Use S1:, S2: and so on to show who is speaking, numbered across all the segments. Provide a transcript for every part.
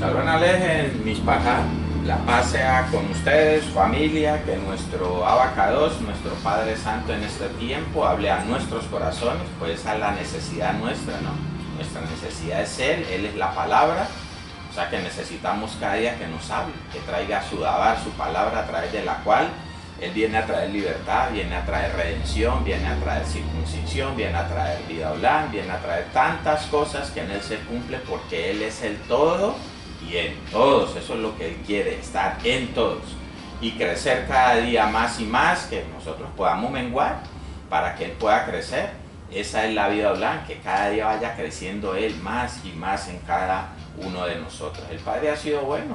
S1: Shalom Alejem, Mishpachá, la paz sea con ustedes, familia, que nuestro Abacados, nuestro Padre Santo en este tiempo, hable a nuestros corazones, pues a la necesidad nuestra, ¿no? Nuestra necesidad es Él es la palabra, o sea que necesitamos cada día que nos hable, que traiga su dabar, su palabra a través de la cual Él viene a traer libertad, viene a traer redención, viene a traer circuncisión, viene a traer vida blanca, viene a traer tantas cosas que en Él se cumple porque Él es el todo y en todos. Eso es lo que Él quiere, estar en todos y crecer cada día más y más, que nosotros podamos menguar para que Él pueda crecer. Esa es la vida blanca, que cada día vaya creciendo Él más y más en cada uno de nosotros. El Padre ha sido bueno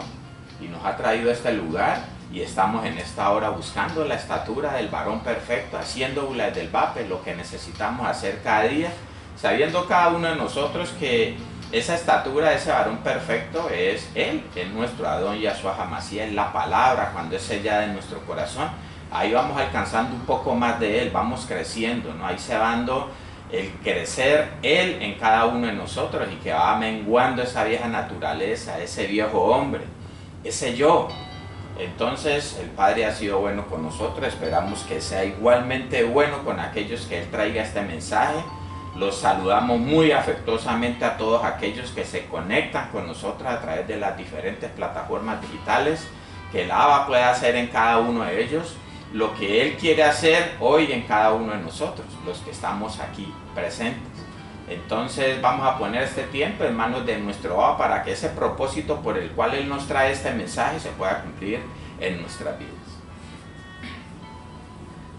S1: y nos ha traído a este lugar. Y estamos en esta hora buscando la estatura del varón perfecto, haciendo del vape lo que necesitamos hacer cada día, sabiendo cada uno de nosotros que esa estatura de ese varón perfecto es Él, es nuestro Adón Yahshua Hamashiach, es la palabra. Cuando es sellada en nuestro corazón, ahí vamos alcanzando un poco más de Él, vamos creciendo, ¿no? Ahí se va dando el crecer Él en cada uno de nosotros y que va menguando esa vieja naturaleza, ese viejo hombre, ese yo. Entonces el Padre ha sido bueno con nosotros, esperamos que sea igualmente bueno con aquellos que Él traiga este mensaje. Los saludamos muy afectuosamente a todos aquellos que se conectan con nosotros a través de las diferentes plataformas digitales, que el Abba pueda hacer en cada uno de ellos lo que Él quiere hacer hoy en cada uno de nosotros, los que estamos aquí presentes. Entonces vamos a poner este tiempo en manos de nuestro Abba para que ese propósito por el cual Él nos trae este mensaje se pueda cumplir en nuestras vidas.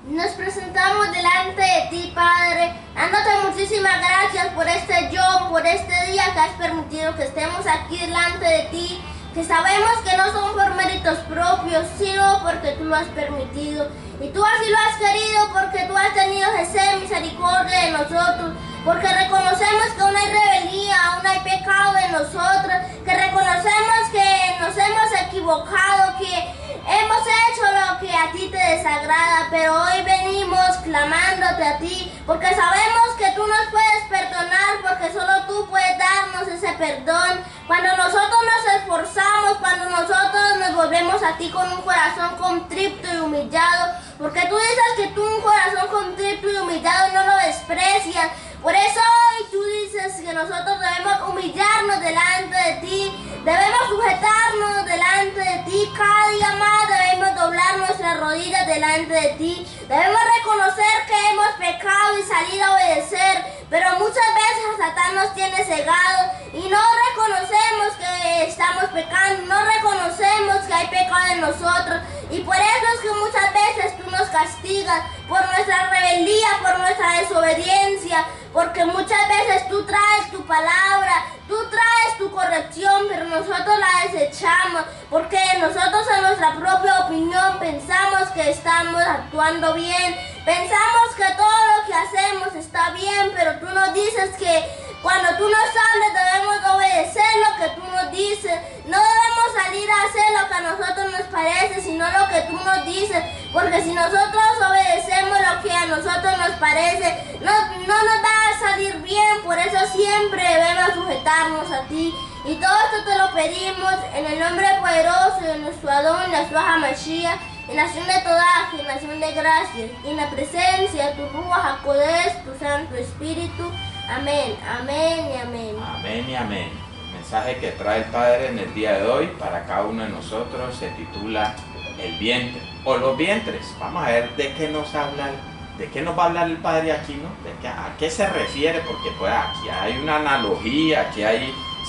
S2: Nos presentamos delante de ti, Padre, dándote muchísimas gracias por este Yom, por este día que has permitido que estemos aquí delante de ti, que sabemos que no son por méritos propios, sino porque tú lo has permitido. Y tú así lo has querido porque tú has tenido esa misericordia de nosotros, porque reconocemos que aún hay rebeldía, aún hay pecado en nosotros, que reconocemos que nos hemos equivocado, que hemos hecho lo que a ti te desagrada, pero hoy venimos clamándote a ti, porque sabemos que tú nos puedes perdonar, porque solo tú puedes darnos ese perdón. Cuando nosotros nos esforzamos, cuando nosotros nos volvemos a ti con un corazón contrito y humillado, porque tú dices que tú un corazón contrito y humillado no lo desprecias. Por eso hoy tú dices que nosotros debemos humillarnos delante de ti, debemos sujetarnos delante de ti, cada día más debemos doblar nuestras rodillas delante de ti, debemos reconocer que hemos pecado y salir a obedecer, pero muchas veces Satán nos tiene cegado y no reconocemos que estamos pecando, no reconocemos que hay pecado en nosotros, y por eso es que muchas veces tú nos castigas por nuestra rebeldía, por nuestra desobediencia, porque muchas veces tú traes tu palabra, tú traes tu corrección, pero nosotros la desechamos, porque nosotros en nuestra propia opinión pensamos que estamos actuando bien, pensamos que todo lo que hacemos está bien, pero tú nos dices que cuando tú nos hables debemos obedecer lo que tú nos dices, no debemos salir a hacer lo que a nosotros nos parece, sino lo que tú nos dices, porque si nosotros obedecemos lo que a nosotros nos parece, no nos va a salir bien. Por eso siempre debemos sujetarnos a ti, y todo esto te lo pedimos en el nombre poderoso de nuestro Adón Yahshua Hamashiach, en acción de toda generación de gracias, y en la presencia de tu Ruach HaKodesh, tu Santo Espíritu. Amén, amén y amén.
S1: Amén y amén. El mensaje que trae el Padre en el día de hoy para cada uno de nosotros se titula El vientre o los vientres. Vamos a ver de qué nos habla, de qué nos va a hablar el Padre aquí, ¿no? ¿A qué se refiere? Porque pues aquí hay una analogía, aquí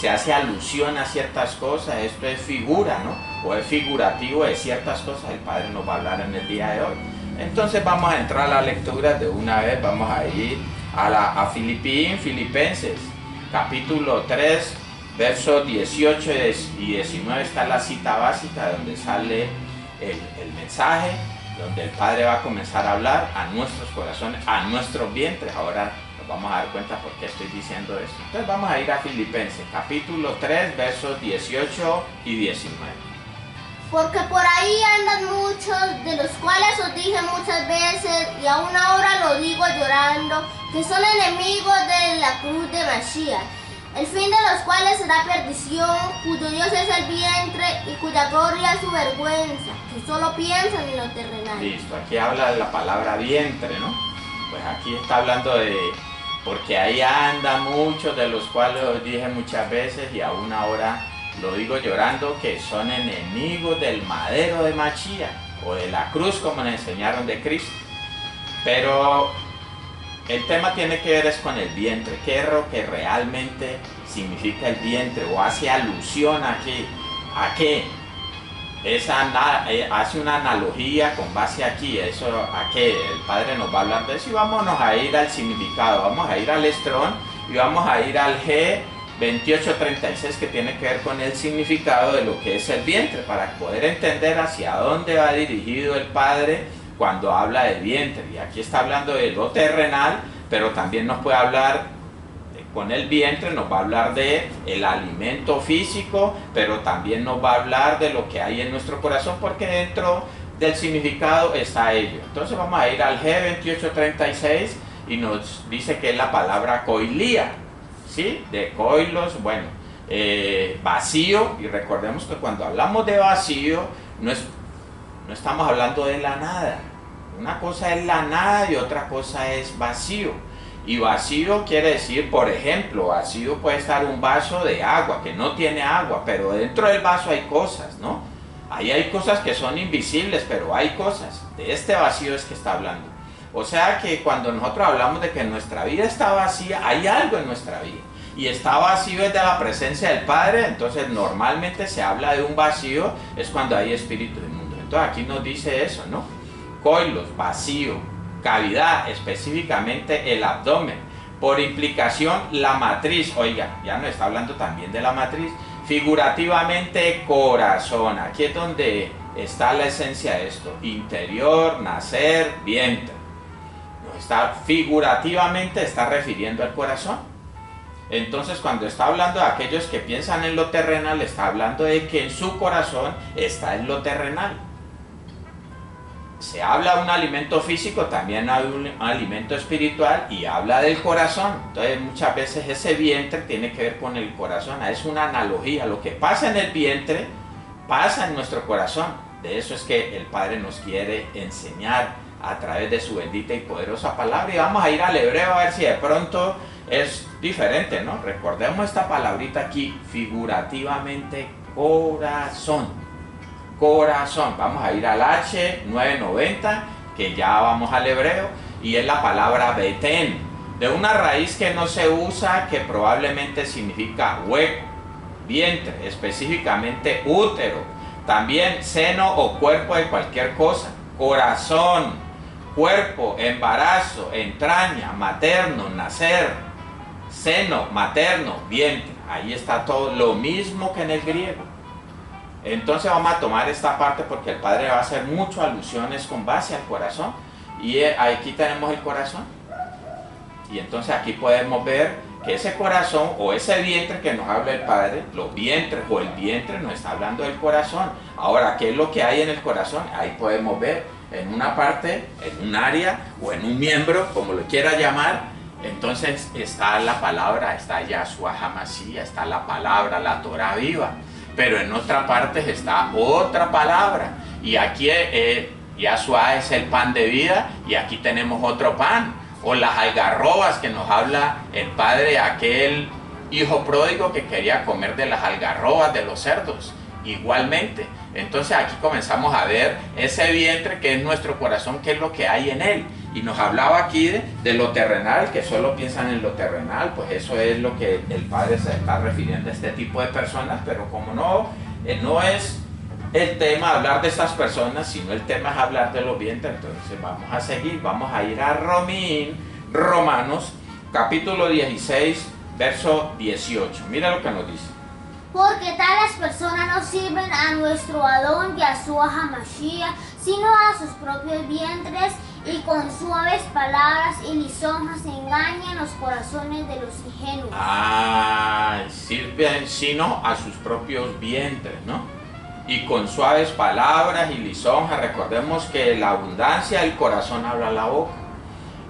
S1: se hace alusión a ciertas cosas, esto es figura, ¿no? O es figurativo de ciertas cosas, el Padre nos va a hablar en el día de hoy. Entonces vamos a entrar a la lectura de una vez, vamos a ir a Filipenses, capítulo 3, versos 18 y 19 está la cita básica donde sale el mensaje, donde el Padre va a comenzar a hablar a nuestros corazones, a nuestros vientres. Ahora nos vamos a dar cuenta por qué estoy diciendo esto. Entonces vamos a ir a Filipenses, capítulo 3, versos 18 y 19.
S2: Porque por ahí andan muchos, de los cuales os dije muchas veces, y aún ahora lo digo llorando, que son enemigos de la cruz de Mashiach. el fin de los cuales será perdición, cuyo Dios es el vientre y cuya gloria es su vergüenza, que solo piensan en lo terrenal.
S1: Listo, aquí habla de la palabra vientre, ¿no? Pues aquí está hablando de, porque ahí andan muchos de los cuales os dije muchas veces y aún ahora lo digo llorando, que son enemigos del madero de Mashiach o de la cruz como nos enseñaron de Cristo. Pero el tema tiene que ver es con el vientre. ¿Qué es lo que realmente significa el vientre? O hace alusión aquí. ¿A qué? Hace una analogía con base aquí. ¿Eso a qué? El Padre nos va a hablar de eso y vámonos a ir al significado. Vamos a ir al Strong y vamos a ir al G2836 que tiene que ver con el significado de lo que es el vientre para poder entender hacia dónde va dirigido el Padre cuando habla de vientre. Y aquí está hablando de lo terrenal, pero también nos puede hablar con el vientre, nos va a hablar de el alimento físico, pero también nos va a hablar de lo que hay en nuestro corazón, porque dentro del significado está ello. Entonces vamos a ir al G2836 y nos dice que es la palabra koilía, ¿sí? De koilos, bueno, vacío, y recordemos que cuando hablamos de vacío, no estamos hablando de la nada. Una cosa es la nada y otra cosa es vacío. Y vacío quiere decir, por ejemplo, vacío puede estar un vaso de agua que no tiene agua, pero dentro del vaso hay cosas, ¿no? Ahí hay cosas que son invisibles, pero hay cosas. De este vacío es que está hablando. O sea que cuando nosotros hablamos de que nuestra vida está vacía, hay algo en nuestra vida. Y está vacío desde la presencia del Padre, entonces normalmente se habla de un vacío, es cuando hay espíritu inmundo. Entonces aquí nos dice eso, ¿no? Koilos, vacío, cavidad, específicamente el abdomen. Por implicación, la matriz, oiga, ya nos está hablando también de la matriz. Figurativamente, corazón. Aquí es donde está la esencia de esto. Interior, nacer, vientre. Figurativamente está refiriendo al corazón. Entonces cuando está hablando de aquellos que piensan en lo terrenal, está hablando de que en su corazón está en lo terrenal. Se habla de un alimento físico, también hay un alimento espiritual y habla del corazón. Entonces muchas veces ese vientre tiene que ver con el corazón. Es una analogía. Lo que pasa en el vientre pasa en nuestro corazón. De eso es que el Padre nos quiere enseñar a través de su bendita y poderosa palabra. Y vamos a ir al hebreo a ver si de pronto es diferente, ¿no? Recordemos esta palabrita aquí, figurativamente corazón. Corazón, vamos a ir al H990, que ya vamos al hebreo, y es la palabra betén, de una raíz que no se usa, que probablemente significa hueco, vientre, específicamente útero, también seno o cuerpo de cualquier cosa, corazón, cuerpo, embarazo, entraña, materno, nacer, seno, materno, vientre, ahí está todo, lo mismo que en el griego. Entonces vamos a tomar esta parte porque el Padre va a hacer muchas alusiones con base al corazón. Y aquí tenemos el corazón. Y entonces aquí podemos ver que ese corazón o ese vientre que nos habla el Padre, los vientres o el vientre nos está hablando del corazón. Ahora, ¿qué es lo que hay en el corazón? Ahí podemos ver en una parte, en un área o en un miembro, como lo quiera llamar. Entonces está la palabra, está Yahshua HaMashiach, está la palabra, la Torah viva. Pero en otra parte está otra palabra. Y aquí Yahshua es el pan de vida y aquí tenemos otro pan. O las algarrobas que nos habla el Padre, aquel hijo pródigo que quería comer de las algarrobas de los cerdos. Igualmente. Entonces aquí comenzamos a ver ese vientre que es nuestro corazón, que es lo que hay en él. Y nos hablaba aquí de lo terrenal, que solo piensan en lo terrenal, pues eso es lo que el Padre se está refiriendo a este tipo de personas, pero como no es el tema hablar de estas personas, sino el tema es hablar de los vientres, entonces vamos a seguir, vamos a ir a Romanos, capítulo 16, verso 18. Mira lo que nos dice.
S3: Porque tales personas no sirven a nuestro Adón Yahshua HaMashiach, sino a sus propios vientres, y con suaves palabras y lisonjas engañan los corazones de los ingenuos.
S1: Sirven sino a sus propios vientres, ¿no? Y con suaves palabras y lisonjas. Recordemos que la abundancia del corazón habla la boca.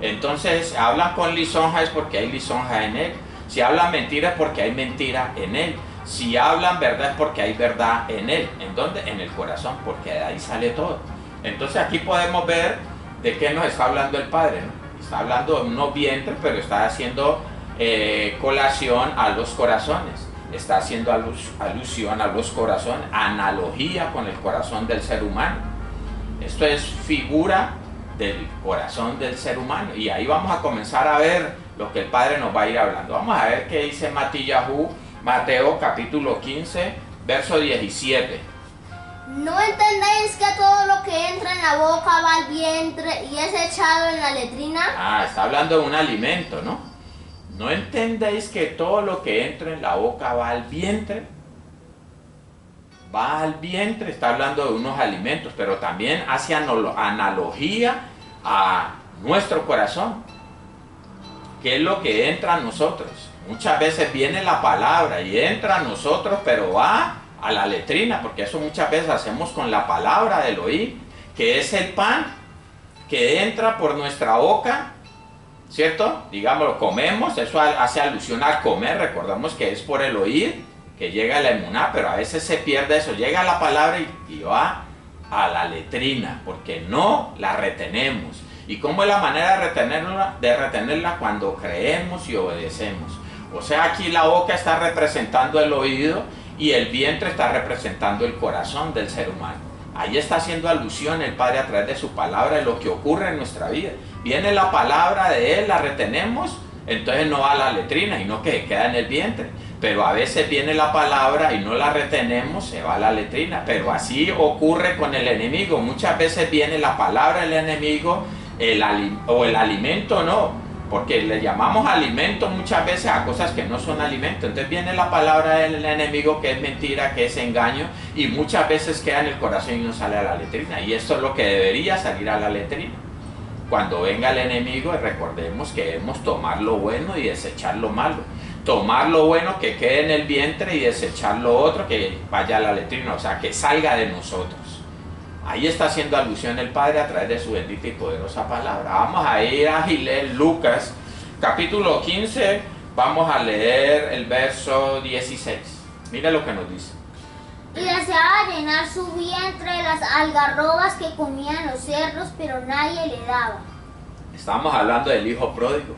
S1: Entonces, hablan con lisonjas porque hay lisonja en él. Si hablan mentira es porque hay mentira en él. Si hablan verdad es porque hay verdad en él. ¿En dónde? En el corazón, porque de ahí sale todo. Entonces aquí podemos ver de qué nos está hablando el Padre, ¿no? Está hablando de unos vientres, pero está haciendo colación a los corazones. Está haciendo alusión a los corazones, analogía con el corazón del ser humano. Esto es figura del corazón del ser humano. Y ahí vamos a comenzar a ver lo que el Padre nos va a ir hablando. Vamos a ver qué dice Mateo capítulo 15, verso 17.
S2: ¿No entendéis que todo lo que entra en la boca va al vientre y es echado en la letrina?
S1: Está hablando de un alimento, ¿no? ¿No entendéis que todo lo que entra en la boca va al vientre? Va al vientre, está hablando de unos alimentos, pero también hace analogía a nuestro corazón. ¿Qué es lo que entra a nosotros? Muchas veces viene la palabra y entra a nosotros, pero va a la letrina, porque eso muchas veces hacemos con la palabra del oír, que es el pan que entra por nuestra boca, ¿cierto? Digámoslo, comemos, eso hace alusión al comer, recordamos que es por el oír que llega la emuná, pero a veces se pierde eso, llega la palabra y va a la letrina, porque no la retenemos. ¿Y cómo es la manera de retenerla? Cuando creemos y obedecemos. O sea, aquí la boca está representando el oído y el vientre está representando el corazón del ser humano. Ahí está haciendo alusión el Padre a través de su palabra de lo que ocurre en nuestra vida. Viene la palabra de Él, la retenemos, entonces no va a la letrina, sino que queda en el vientre. Pero a veces viene la palabra y no la retenemos, se va a la letrina. Pero así ocurre con el enemigo. Muchas veces viene la palabra del enemigo, el alimento no. Porque le llamamos alimento muchas veces a cosas que no son alimento. Entonces viene la palabra del enemigo, que es mentira, que es engaño, y muchas veces queda en el corazón y no sale a la letrina. Y esto es lo que debería salir a la letrina. Cuando venga el enemigo, recordemos que debemos tomar lo bueno y desechar lo malo. Tomar lo bueno que quede en el vientre y desechar lo otro que vaya a la letrina, o sea, que salga de nosotros. Ahí está haciendo alusión el Padre a través de su bendita y poderosa palabra. Vamos a ir a leer Lucas, capítulo 15, vamos a leer el verso 16. Mira lo que nos dice.
S3: Y deseaba llenar su vientre de las algarrobas que comían los cerdos, pero nadie le daba.
S1: Estamos hablando del hijo pródigo,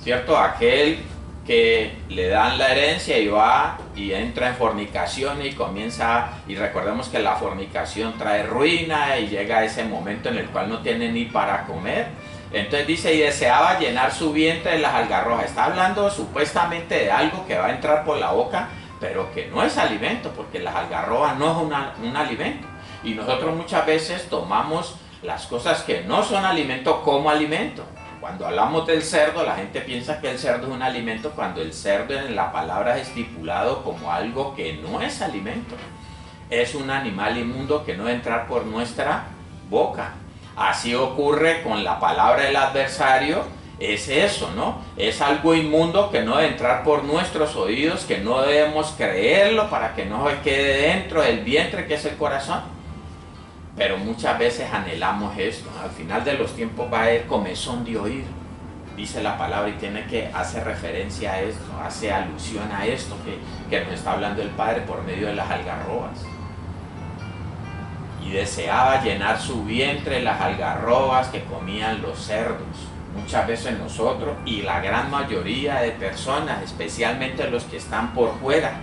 S1: ¿cierto? Aquel que le dan la herencia y va y entra en fornicación y comienza, y recordemos que la fornicación trae ruina y llega a ese momento en el cual no tiene ni para comer. Entonces dice, y deseaba llenar su vientre de las algarrobas. Está hablando supuestamente de algo que va a entrar por la boca, pero que no es alimento, porque las algarrobas no es un alimento. Y nosotros muchas veces tomamos las cosas que no son alimento como alimento. Cuando hablamos del cerdo, la gente piensa que el cerdo es un alimento, cuando el cerdo en la palabra es estipulado como algo que no es alimento. Es un animal inmundo que no debe entrar por nuestra boca. Así ocurre con la palabra del adversario, es eso, ¿no? Es algo inmundo que no debe entrar por nuestros oídos, que no debemos creerlo para que no quede dentro del vientre que es el corazón. Pero muchas veces anhelamos esto. Al final de los tiempos va a haber comezón de oír, dice la palabra, y tiene que hacer referencia a esto, hace alusión a esto que nos está hablando el Padre por medio de las algarrobas. Y deseaba llenar su vientre de las algarrobas que comían los cerdos. Muchas veces nosotros y la gran mayoría de personas, especialmente los que están por fuera,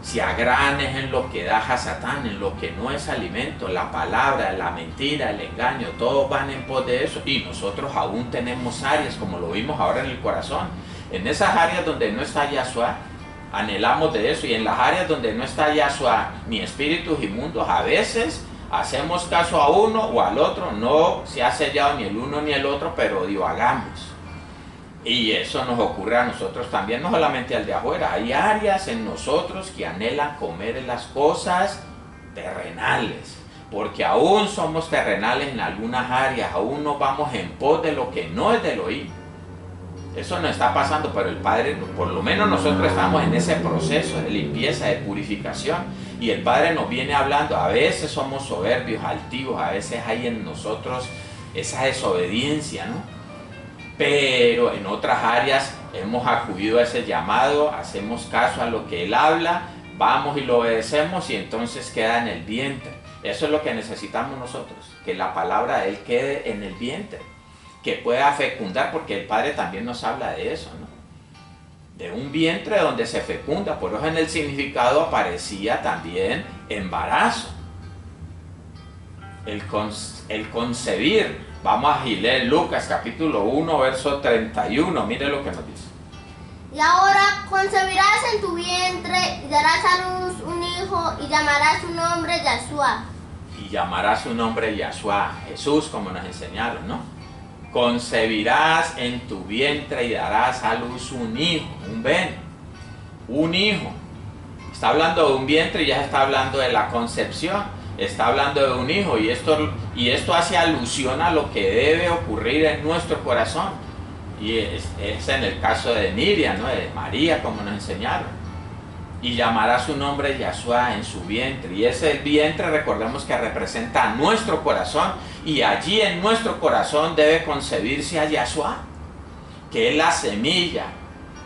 S1: se agranes en lo que da Satán, en lo que no es alimento, la palabra, la mentira, el engaño, todos van en pos de eso, y nosotros aún tenemos áreas, como lo vimos ahora en el corazón, en esas áreas donde no está Yahshua, anhelamos de eso, y en las áreas donde no está Yahshua, ni espíritus inmundos, a veces hacemos caso a uno o al otro, no se ha sellado ni el uno ni el otro, pero divagamos. Y eso nos ocurre a nosotros también, no solamente al de afuera. Hay áreas en nosotros que anhelan comer las cosas terrenales, porque aún somos terrenales en algunas áreas, aún no vamos en pos de lo que no es del oír. Eso no está pasando, pero el Padre, por lo menos nosotros estamos en ese proceso de limpieza, de purificación, y el Padre nos viene hablando. A veces somos soberbios, altivos, a veces hay en nosotros esa desobediencia, ¿no? pero en otras áreas hemos acudido a ese llamado, hacemos caso a lo que Él habla, vamos y lo obedecemos y entonces queda en el vientre. Eso es lo que necesitamos nosotros, que la palabra de Él quede en el vientre, que pueda fecundar, porque el Padre también nos habla de eso, ¿no? De un vientre donde se fecunda, por eso en el significado aparecía también embarazo. El concebir. Vamos a leer Lucas capítulo 1, verso 31, mire lo que nos dice.
S2: Y ahora concebirás en tu vientre y darás a luz un hijo y llamarás su nombre Yahshua.
S1: Y llamarás su nombre Yahshua, Jesús, como nos enseñaron, ¿no? Concebirás en tu vientre y darás a luz un hijo, un hijo. Está hablando de un vientre y ya está hablando de la concepción. Está hablando de un hijo y esto hace alusión a lo que debe ocurrir en nuestro corazón. Y es en el caso de Miriam, ¿no? De María, como nos enseñaron. Y llamará su nombre Yahshua en su vientre. Y ese vientre, recordemos que representa a nuestro corazón. Y allí en nuestro corazón debe concebirse a Yahshua, que es la semilla,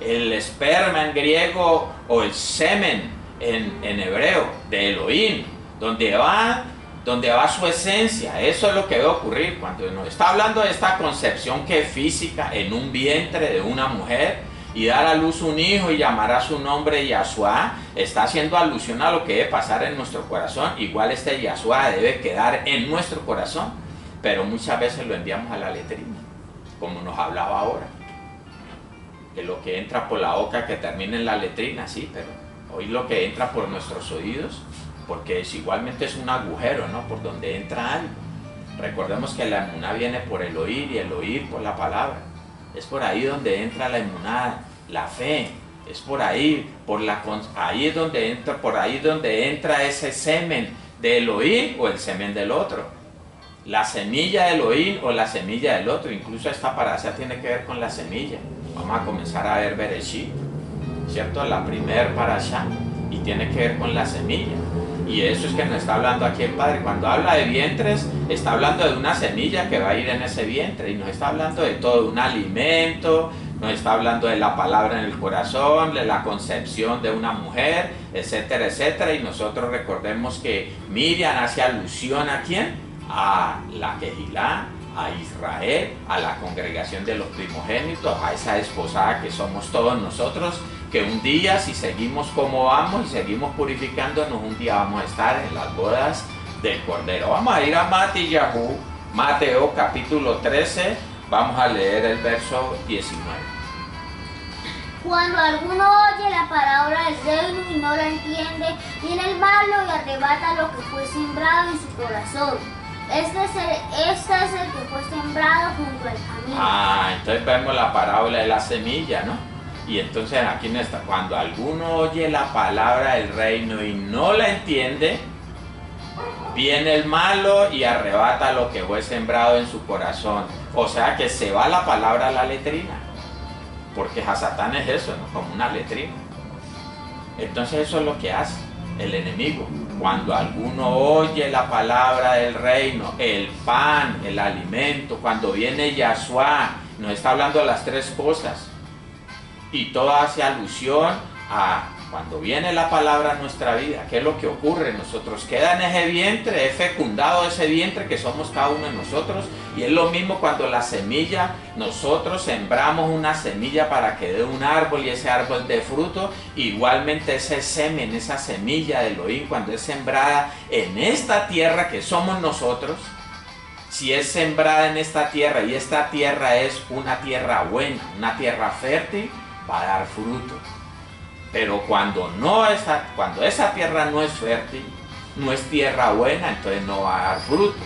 S1: el esperma en griego o el semen en hebreo, de Elohim. Donde va su esencia. Eso es lo que debe ocurrir cuando nos está hablando de esta concepción que es física en un vientre de una mujer y dar a luz un hijo y llamará su nombre Yahshua. Está haciendo alusión a lo que debe pasar en nuestro corazón. Igual este Yahshua debe quedar en nuestro corazón, pero muchas veces lo enviamos a la letrina, como nos hablaba ahora, de lo que entra por la boca que termina en la letrina, sí, pero hoy lo que entra por nuestros oídos, porque igualmente es un agujero, ¿no? Por donde entra algo. Recordemos que la emuná viene por el oír y el oír por la palabra. Es por ahí donde entra la emuná, la fe. Es por ahí, ahí es donde entra ese semen del oír o el semen del otro. La semilla del oír o la semilla del otro. Incluso esta parasha tiene que ver con la semilla. Vamos a comenzar a ver Bereshit, ¿cierto? La primer parasha, y tiene que ver con la semilla. Y eso es que nos está hablando aquí el Padre. Cuando habla de vientres, está hablando de una semilla que va a ir en ese vientre. Y nos está hablando de todo, un alimento, nos está hablando de la palabra en el corazón, de la concepción de una mujer, etcétera, etcétera. Y nosotros recordemos que Miriam hace alusión ¿a quién? A la Kehilá, a Israel, a la congregación de los primogénitos, a esa desposada que somos todos nosotros, que un día, si seguimos como vamos y seguimos purificándonos, un día vamos a estar en las bodas del Cordero. Vamos a ir a Mateo capítulo 13, vamos a leer el verso 19.
S3: Cuando alguno oye la palabra del reino y no la entiende, viene el malo y arrebata lo que fue sembrado en su corazón. Este es el que fue sembrado junto al camino.
S1: Entonces vemos la parábola de la semilla, ¿no? Y entonces aquí no está. Cuando alguno oye la palabra del reino y no la entiende, viene el malo y arrebata lo que fue sembrado en su corazón. O sea que se va la palabra a la letrina. Porque Hasatán es eso, ¿no? Como una letrina. Entonces eso es lo que hace el enemigo. Cuando alguno oye la palabra del reino, el pan, el alimento, cuando viene Yahshua, nos está hablando de las tres cosas. Y todo hace alusión a cuando viene la palabra a nuestra vida. ¿Qué es lo que ocurre? Nosotros queda en ese vientre, es fecundado ese vientre que somos cada uno de nosotros. Y es lo mismo cuando la semilla, nosotros sembramos una semilla para que dé un árbol y ese árbol dé fruto. Igualmente ese semen, esa semilla de Elohim, cuando es sembrada en esta tierra que somos nosotros, si es sembrada en esta tierra y esta tierra es una tierra buena, una tierra fértil, va a dar fruto. Pero cuando esa tierra no es fértil, no es tierra buena, entonces no va a dar fruto.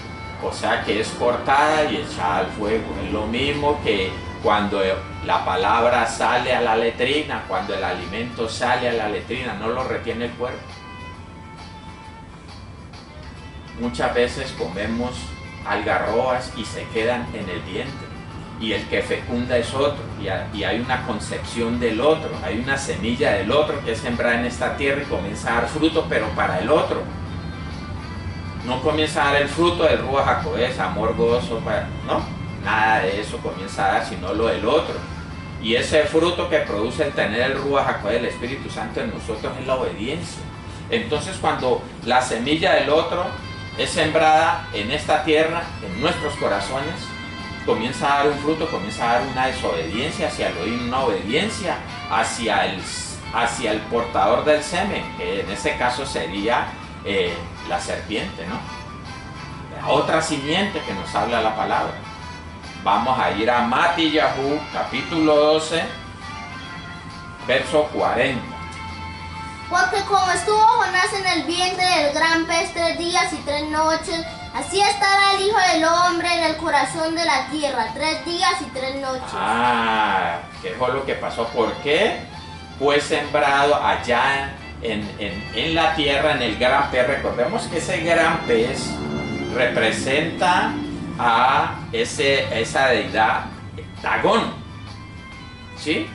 S1: O sea que es cortada y echada al fuego. Es lo mismo que cuando la palabra sale a la letrina, cuando el alimento sale a la letrina, no lo retiene el cuerpo. Muchas veces comemos algarrobas y se quedan en el vientre. Y el que fecunda es otro, y hay una concepción del otro, hay una semilla del otro que es sembrada en esta tierra y comienza a dar fruto, pero para el otro. No comienza a dar el fruto del Ruach HaKodesh, amor, gozo, no, nada de eso comienza a dar, sino lo del otro. Y ese fruto que produce el tener el Ruach HaKodesh del Espíritu Santo en nosotros es la obediencia. Entonces cuando la semilla del otro es sembrada en esta tierra, en nuestros corazones, comienza a dar un fruto, comienza a dar una desobediencia hacia Elohim, una obediencia hacia el portador del semen, que en ese caso sería la serpiente, ¿no? La otra simiente que nos habla la palabra. Vamos a ir a Matillahu, capítulo 12, verso 40.
S2: Porque como estuvo Jonás en el vientre del gran pez 3 días y 3 noches, así estará el Hijo del Hombre en el corazón de la tierra, 3 días y 3 noches.
S1: ¿Qué fue lo que pasó? ¿Por qué fue sembrado allá en la tierra, en el gran pez? Recordemos que ese gran pez representa a esa deidad Dagón, ¿sí?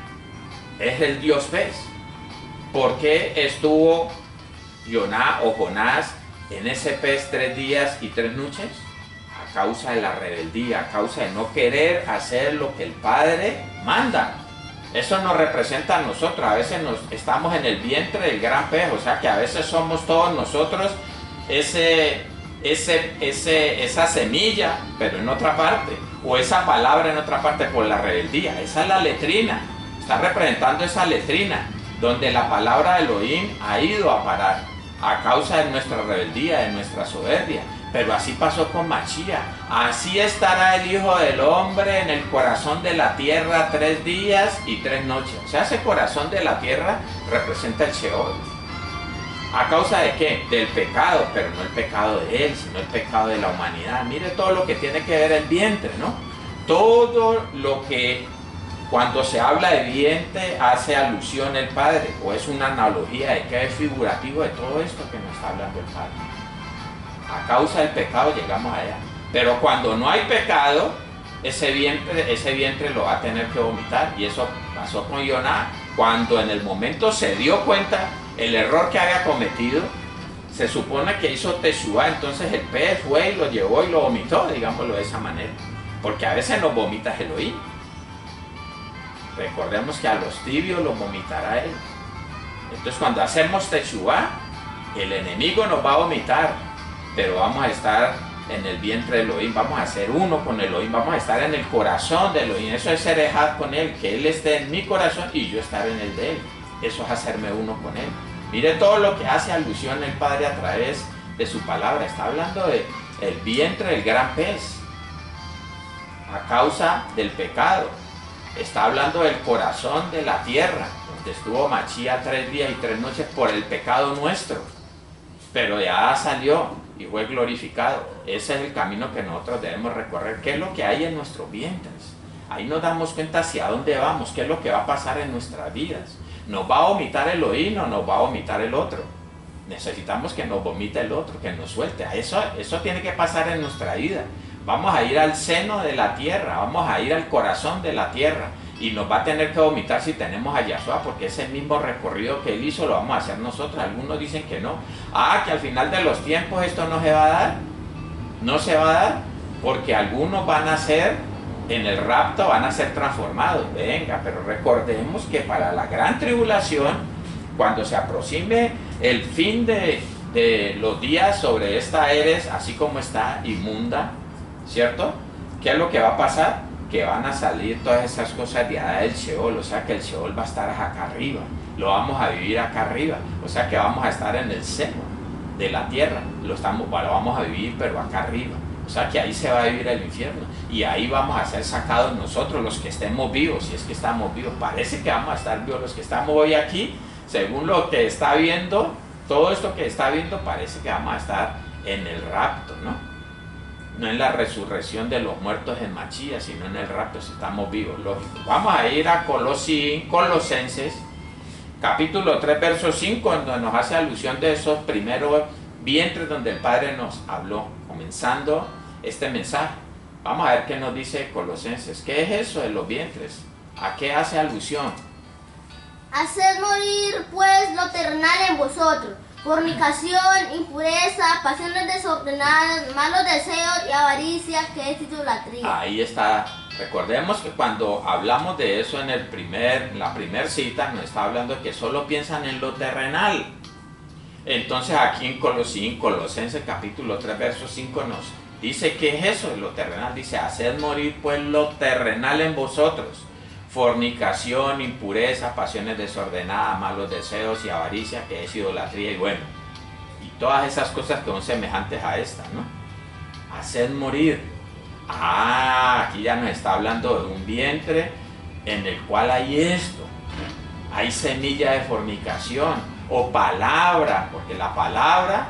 S1: Es el dios pez. ¿Por qué estuvo Jonás en ese pez 3 días y 3 noches? A causa de la rebeldía, a causa de no querer hacer lo que el Padre manda. Eso nos representa a nosotros. A veces estamos en el vientre del gran pez, o sea que a veces somos todos nosotros esa semilla, pero en otra parte, o esa palabra en otra parte por la rebeldía. Esa es la letrina, está representando esa letrina, donde la palabra de Elohim ha ido a parar a causa de nuestra rebeldía, de nuestra soberbia. Pero así pasó con Mashiach. Así estará el Hijo del Hombre en el corazón de la tierra 3 días y 3 noches. O sea, ese corazón de la tierra representa el Sheol. ¿A causa de qué? Del pecado, pero no el pecado de él, sino el pecado de la humanidad. Mire todo lo que tiene que ver el vientre, ¿no? Todo lo que cuando se habla de vientre hace alusión el Padre, o es una analogía de que es figurativo de todo esto que nos está hablando el Padre. A causa del pecado llegamos allá. Pero cuando no hay pecado, ese vientre lo va a tener que vomitar. Y eso pasó con Jonás, cuando en el momento se dio cuenta el error que había cometido. Se supone que hizo Teshuvá, entonces el pez fue y lo llevó y lo vomitó, digámoslo de esa manera. Porque a veces nos vomita Elohim. Recordemos que a los tibios los vomitará él. Entonces cuando hacemos Teshuvá, el enemigo nos va a vomitar, pero vamos a estar en el vientre de Elohim, vamos a ser uno con Elohim, vamos a estar en el corazón de Elohim. Eso es ser ejad con él, que él esté en mi corazón y yo estar en el de él. Eso es hacerme uno con él. Mire todo lo que hace alusión el Padre a través de su palabra. Está hablando de el vientre del gran pez a causa del pecado. Está hablando del corazón de la tierra, donde estuvo Mashiach 3 días y 3 noches por el pecado nuestro. Pero ya salió y fue glorificado. Ese es el camino que nosotros debemos recorrer. ¿Qué es lo que hay en nuestros vientres? Ahí nos damos cuenta hacia dónde vamos, qué es lo que va a pasar en nuestras vidas. ¿Nos va a vomitar Elohim o nos va a vomitar el otro? Necesitamos que nos vomite el otro, que nos suelte. Eso tiene que pasar en nuestra vida. Vamos a ir al seno de la tierra, vamos a ir al corazón de la tierra. Y nos va a tener que vomitar si tenemos a Yahshua, porque ese mismo recorrido que él hizo lo vamos a hacer nosotros. Algunos dicen que no. Que al final de los tiempos esto no se va a dar. No se va a dar, porque algunos van a ser, en el rapto van a ser transformados. Venga, pero recordemos que para la gran tribulación, cuando se aproxime el fin de los días sobre esta Eres, así como está inmunda, ¿cierto? ¿Qué es lo que va a pasar? Que van a salir todas esas cosas de allá del Sheol, o sea que el Sheol va a estar acá arriba, lo vamos a vivir acá arriba, o sea que vamos a estar en el seno de la tierra, lo vamos a vivir pero acá arriba, o sea que ahí se va a vivir el infierno, y ahí vamos a ser sacados nosotros los que estemos vivos, si es que estamos vivos. Parece que vamos a estar vivos los que estamos hoy aquí, según lo que está viendo, todo esto que está viendo parece que vamos a estar en el rapto, ¿no? No en la resurrección de los muertos en Mashiach, sino en el rapto si estamos vivos, lógico. Vamos a ir a Colosenses, capítulo 3, verso 5, en donde nos hace alusión de esos primeros vientres donde el Padre nos habló, comenzando este mensaje. Vamos a ver qué nos dice Colosenses. ¿Qué es eso de los vientres? ¿A qué hace alusión?
S2: Haced morir pues lo terrenal en vosotros, fornicación, impureza, pasiones desordenadas, malos deseos y avaricia, que es idolatría.
S1: Ahí está. Recordemos que cuando hablamos de eso en la primera cita, nos está hablando de que solo piensan en lo terrenal. Entonces aquí en Colosenses capítulo 3, verso 5 nos dice que es eso, lo terrenal. Dice, haced morir pues lo terrenal en vosotros: fornicación, impureza, pasiones desordenadas, malos deseos y avaricia, que es idolatría. Y bueno, y todas esas cosas que son semejantes a esta, ¿no? Haced morir. Aquí ya nos está hablando de un vientre en el cual hay esto. Hay semilla de fornicación o palabra, porque la palabra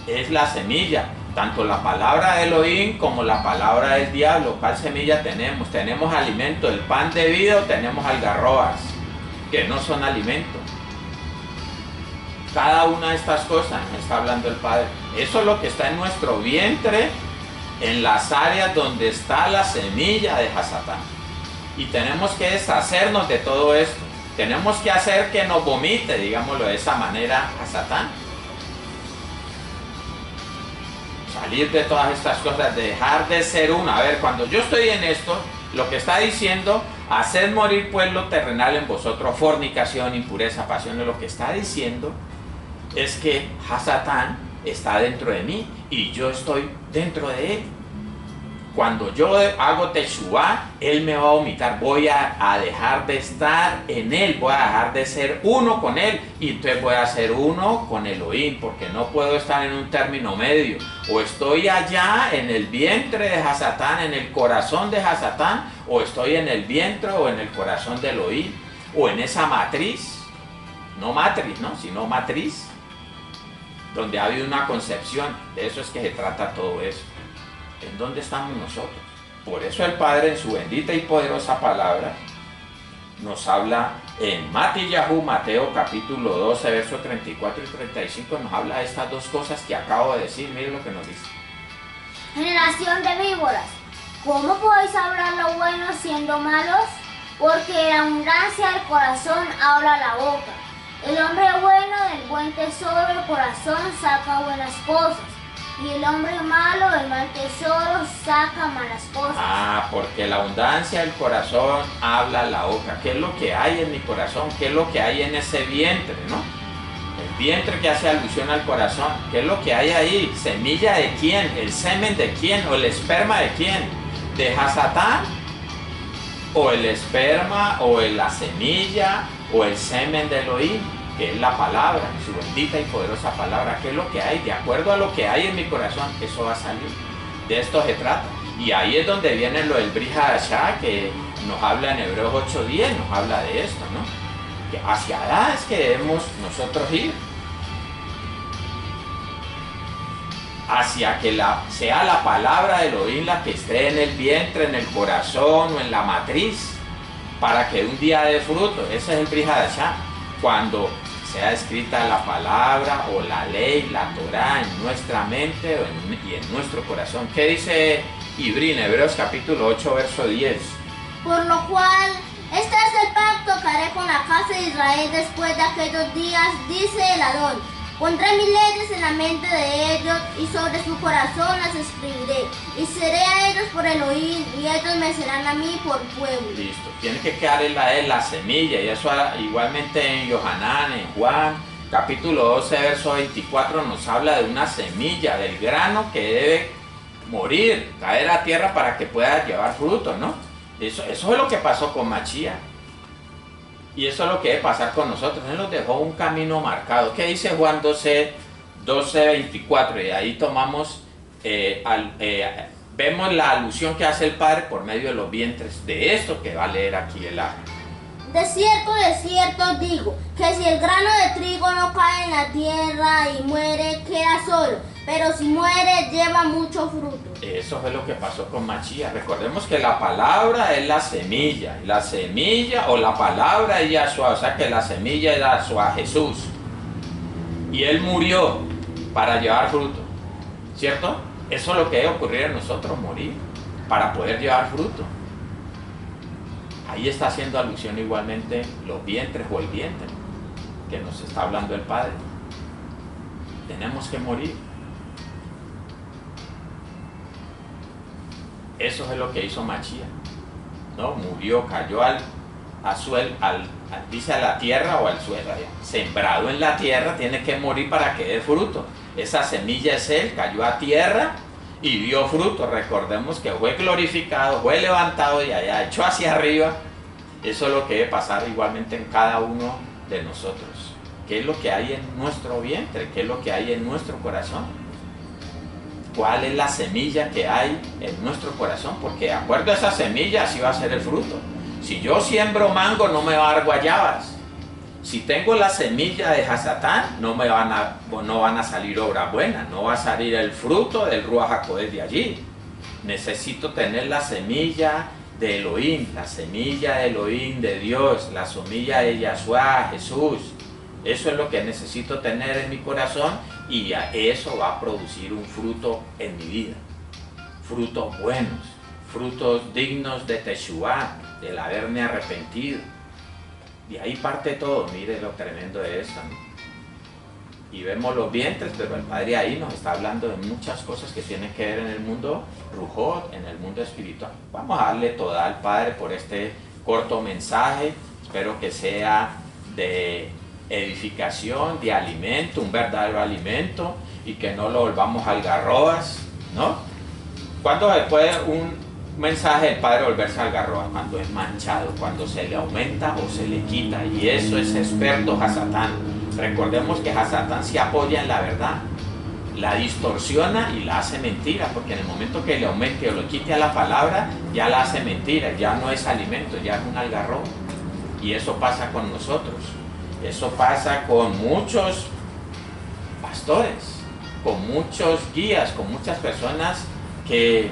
S1: es la semilla. Tanto la palabra de Elohim como la palabra del diablo. ¿Cuál semilla tenemos? Tenemos alimento, el pan de vida, o tenemos algarrobas, que no son alimento. Cada una de estas cosas me está hablando el Padre. Eso es lo que está en nuestro vientre, en las áreas donde está la semilla de Hasatán. Y tenemos que deshacernos de todo esto. Tenemos que hacer que nos vomite, digámoslo de esa manera, Hasatán. Salir de todas estas cosas, dejar de ser uno. A ver, cuando yo estoy en esto, lo que está diciendo, haced morir pues lo terrenal en vosotros: fornicación, impureza, pasión. Lo que está diciendo es que Hasatán está dentro de mí y yo estoy dentro de él. Cuando yo hago Teshuvá, él me va a vomitar. Voy a dejar de estar en él, voy a dejar de ser uno con él, y entonces voy a ser uno con Elohim, porque no puedo estar en un término medio. O estoy allá en el vientre de Hasatán, en el corazón de Hasatán, o estoy en el vientre o en el corazón de Elohim, o en esa matriz, no matriz, ¿no? Sino matriz, donde ha habido una concepción. De eso es que se trata todo eso. ¿En dónde estamos nosotros? Por eso el Padre, en su bendita y poderosa palabra, nos habla en Mateo capítulo 12, versos 34 y 35, nos habla de estas dos cosas que acabo de decir. Miren lo que nos dice.
S3: Generación de víboras, ¿cómo podéis hablar lo bueno siendo malos? Porque de la abundancia del corazón habla la boca. El hombre bueno del buen tesoro del corazón saca buenas cosas, y el hombre malo del mal tesoro saca malas cosas.
S1: Porque la abundancia del corazón habla la boca. ¿Qué es lo que hay en mi corazón? ¿Qué es lo que hay en ese vientre, no? El vientre que hace alusión al corazón. ¿Qué es lo que hay ahí? ¿Semilla de quién? ¿El semen de quién? ¿O el esperma de quién? ¿De Hasatán? ¿O el esperma? ¿O la semilla? ¿O el semen de Elohim? Que es la palabra, su bendita y poderosa palabra. ¿Qué es lo que hay? De acuerdo a lo que hay en mi corazón, eso va a salir. De esto se trata. Y ahí es donde viene lo del Brit Hadashah, que nos habla en Hebreos 8:10, nos habla de esto, ¿no? Que hacia allá es que debemos nosotros ir. Hacia que sea la palabra de Elohim la que esté en el vientre, en el corazón o en la matriz, para que un día dé fruto. Ese es el Brit Hadashah. Cuando sea escrita la palabra o la ley, la Torah, en nuestra mente y en nuestro corazón. ¿Qué dice Ibrí en Hebreos capítulo 8, verso 10?
S2: Por lo cual, este es el pacto que haré con la casa de Israel después de aquellos días, dice el Adón. Pondré mis leyes en la mente de ellos y sobre su corazón las escribiré. Y seré a ellos por Elohim y ellos me serán a mí por pueblo.
S1: Listo. Tiene que quedar en la semilla, y eso igualmente en Yohanan, en Juan, capítulo 12, verso 24, nos habla de una semilla, del grano que debe morir, caer a tierra para que pueda llevar fruto, ¿no? Eso es lo que pasó con Mashiach. Y eso es lo que debe pasar con nosotros. Él nos dejó un camino marcado. ¿Qué dice Juan 12, 24? Y ahí tomamos, vemos la alusión que hace el Padre por medio de los vientres. De esto que va a leer aquí el ángel.
S2: De cierto digo, que si el grano de trigo no cae en la tierra y muere, queda solo. Pero si muere, lleva mucho fruto.
S1: Eso fue lo que pasó con Mashiach. Recordemos que la palabra es la semilla. La semilla o la palabra es Yahshua. O sea que la semilla es Yahshua, Jesús. Y Él murió para llevar fruto. ¿Cierto? Eso es lo que debe ocurrir en nosotros, morir, para poder llevar fruto. Ahí está haciendo alusión igualmente los vientres o el vientre que nos está hablando el Padre. tenemos que morir. Eso es lo que hizo Mashiach, ¿no? Murió, cayó dice a la tierra o al suelo, sembrado en la tierra, tiene que morir para que dé fruto. Esa semilla es él, cayó a tierra y dio fruto. Recordemos que fue glorificado, fue levantado y allá echó hacia arriba. Eso es lo que debe pasar igualmente en cada uno de nosotros. ¿Qué es lo que hay en nuestro vientre? ¿Qué es lo que hay en nuestro corazón? ¿Cuál es la semilla que hay en nuestro corazón? Porque de acuerdo a esa semilla así va a ser el fruto. Si yo siembro mango, no me va a dar guayabas. Si tengo la semilla de Hasatán, no van a salir obras buenas, no va a salir el fruto del Ruach HaKodesh de allí. Necesito tener la semilla de Elohim, la semilla de Elohim, de Dios, la semilla de Yahshua, Jesús. Eso es lo que necesito tener en mi corazón y eso va a producir un fruto en mi vida. Frutos buenos, frutos dignos de Teshuvah, del haberme arrepentido. Y ahí parte todo, mire lo tremendo de esto, ¿no? Y vemos los vientres, pero el Padre ahí nos está hablando de muchas cosas que tienen que ver en el mundo Rujot, en el mundo espiritual. Vamos a darle toda al Padre por este corto mensaje. Espero que sea de edificación, de alimento, un verdadero alimento, y que no lo volvamos algarrobas, ¿no? ¿Cuándo se puede un mensaje del Padre volverse algarroba? Cuando es manchado, cuando se le aumenta o se le quita, y eso es experto Hasatán. Recordemos que Hasatán se apoya en la verdad, la distorsiona y la hace mentira, porque en el momento que le aumente o le quite a la palabra, ya la hace mentira, ya no es alimento, ya es un algarrobo. Y eso pasa con nosotros, eso pasa con muchos pastores, con muchos guías, con muchas personas que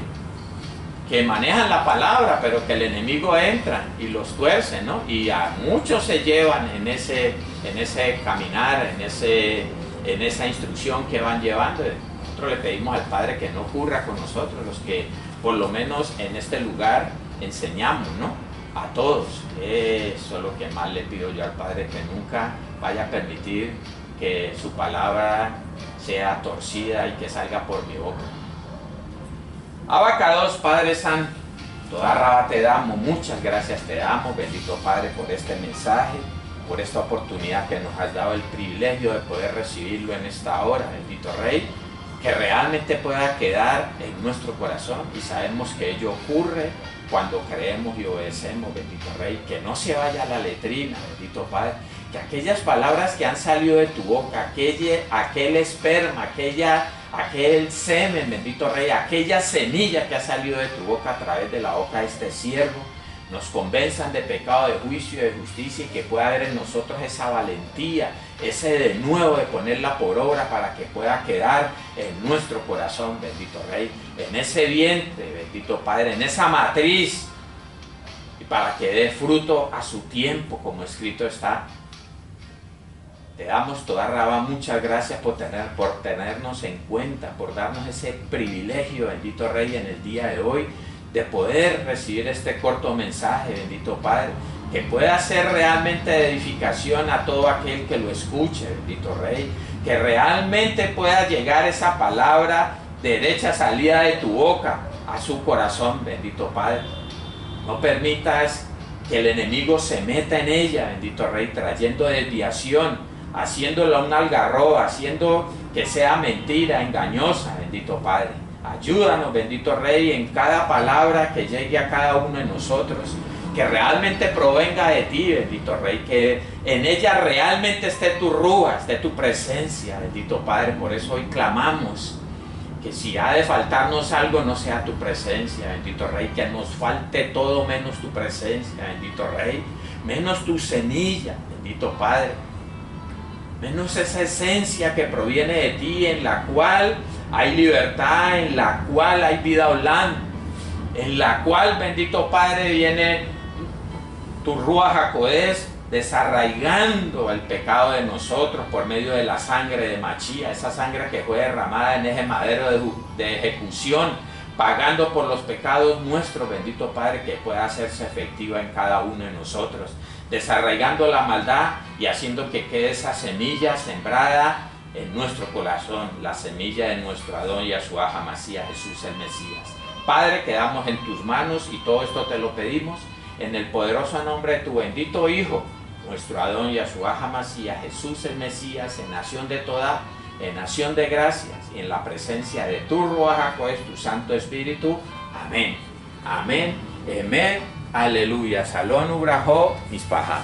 S1: manejan la palabra, pero que el enemigo entra y los tuerce, ¿no? Y a muchos se llevan en ese caminar, en esa instrucción que van llevando. Nosotros le pedimos al Padre que no ocurra con nosotros, los que por lo menos en este lugar enseñamos, ¿no? A todos. Eso es lo que más le pido yo al Padre, que nunca vaya a permitir que su palabra sea torcida y que salga por mi boca. Abacados, Padre Santo, toda raba te damos, muchas gracias te damos, bendito Padre, por este mensaje, por esta oportunidad que nos has dado, el privilegio de poder recibirlo en esta hora, bendito Rey, que realmente pueda quedar en nuestro corazón, y sabemos que ello ocurre cuando creemos y obedecemos, bendito Rey, que no se vaya a la letrina, bendito Padre, que aquellas palabras que han salido de tu boca, aquel esperma, aquel semen, bendito Rey, aquella semilla que ha salido de tu boca a través de la boca de este siervo, nos convenzan de pecado, de juicio y de justicia, y que pueda haber en nosotros esa valentía, ese de nuevo de ponerla por obra para que pueda quedar en nuestro corazón, bendito Rey, en ese vientre, bendito Padre, en esa matriz, y para que dé fruto a su tiempo, como escrito está. Te damos toda raba, muchas gracias por tenernos en cuenta, por darnos ese privilegio, bendito Rey, en el día de hoy, de poder recibir este corto mensaje, bendito Padre, que pueda ser realmente de edificación a todo aquel que lo escuche, bendito Rey, que realmente pueda llegar esa palabra derecha salida de tu boca a su corazón, bendito Padre. No permitas que el enemigo se meta en ella, bendito Rey, trayendo desviación, haciéndola un algarrobo, haciendo que sea mentira, engañosa, bendito Padre. Ayúdanos, bendito Rey, en cada palabra que llegue a cada uno de nosotros, que realmente provenga de ti, bendito Rey, que en ella realmente esté tu rúa, esté tu presencia, bendito Padre. Por eso hoy clamamos que si ha de faltarnos algo, no sea tu presencia, bendito Rey, que nos falte todo menos tu presencia, bendito Rey, menos tu semilla, bendito Padre, menos esa esencia que proviene de ti, en la cual hay libertad, en la cual hay vida hablando, en la cual, bendito Padre, viene tu Ruach HaKodesh desarraigando el pecado de nosotros por medio de la sangre de Mashiach, esa sangre que fue derramada en ese madero de ejecución, pagando por los pecados nuestros, bendito Padre, que pueda hacerse efectiva en cada uno de nosotros, desarraigando la maldad y haciendo que quede esa semilla sembrada en nuestro corazón la semilla de nuestro Adón Yahshua HaMashiach, Jesús el Mesías. Padre, quedamos en tus manos y todo esto te lo pedimos en el poderoso nombre de tu bendito Hijo, nuestro Adón Yahshua HaMashiach, Jesús el Mesías, en nación de toda, en nación de gracias y en la presencia de tu Ruach HaKodesh, tu Santo Espíritu. Amén. Amén. Amén. Aleluya. Salón Ubrajó, Mispaja.